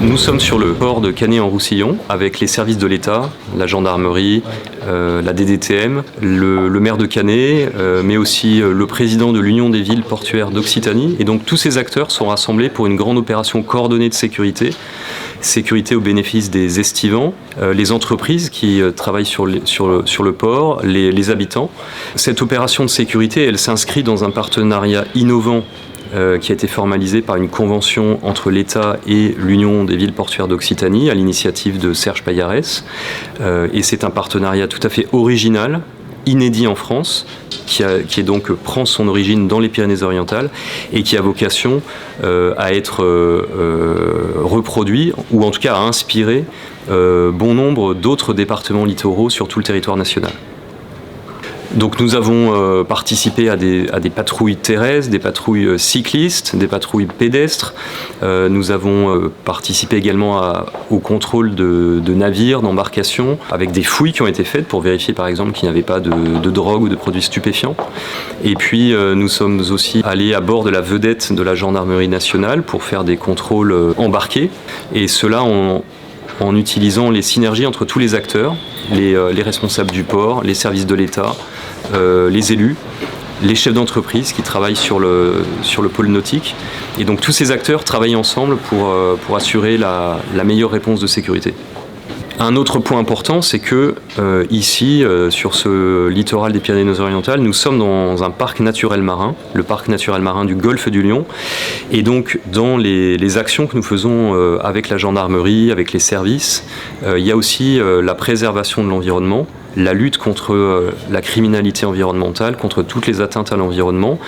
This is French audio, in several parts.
Nous sommes sur le port de Canet-en-Roussillon avec les services de l'État, la gendarmerie, la DDTM, le maire de Canet, mais aussi le président de l'Union des villes portuaires d'Occitanie. Et donc tous ces acteurs sont rassemblés pour une grande opération coordonnée de sécurité. Sécurité au bénéfice des estivants, les entreprises qui travaillent sur le port, les habitants. Cette opération de sécurité, elle s'inscrit dans un partenariat innovant qui a été formalisé par une convention entre l'État et l'Union des villes portuaires d'Occitanie à l'initiative de Serge Payarès. Et c'est un partenariat tout à fait original, inédit en France, qui donc prend son origine dans les Pyrénées-Orientales et qui a vocation à être reproduit ou en tout cas à inspirer bon nombre d'autres départements littoraux sur tout le territoire national. Donc nous avons participé à des patrouilles terrestres, des patrouilles cyclistes, des patrouilles pédestres. Nous avons participé également au contrôle de navires, d'embarcations, avec des fouilles qui ont été faites pour vérifier par exemple qu'il n'y avait pas de drogue ou de produits stupéfiants. Et puis nous sommes aussi allés à bord de la vedette de la gendarmerie nationale pour faire des contrôles embarqués. Et cela en utilisant les synergies entre tous les acteurs, les responsables du port, les services de l'État, les élus, les chefs d'entreprise qui travaillent sur le pôle nautique. Et donc tous ces acteurs travaillent ensemble pour assurer la meilleure réponse de sécurité. Un autre point important, c'est que ici, sur ce littoral des Pyrénées-Orientales, nous sommes dans un parc naturel marin, le parc naturel marin du Golfe du Lion. Et donc, dans les actions que nous faisons avec la gendarmerie, avec les services, il y a aussi la préservation de l'environnement, la lutte contre la criminalité environnementale, contre toutes les atteintes à l'environnement,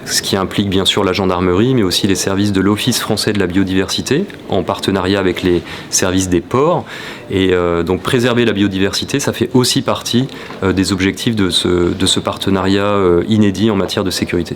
ce qui implique bien sûr la gendarmerie, mais aussi les services de l'Office français de la biodiversité, en partenariat avec les services des ports. Et donc préserver la biodiversité, ça fait aussi partie des objectifs de ce partenariat inédit en matière de sécurité.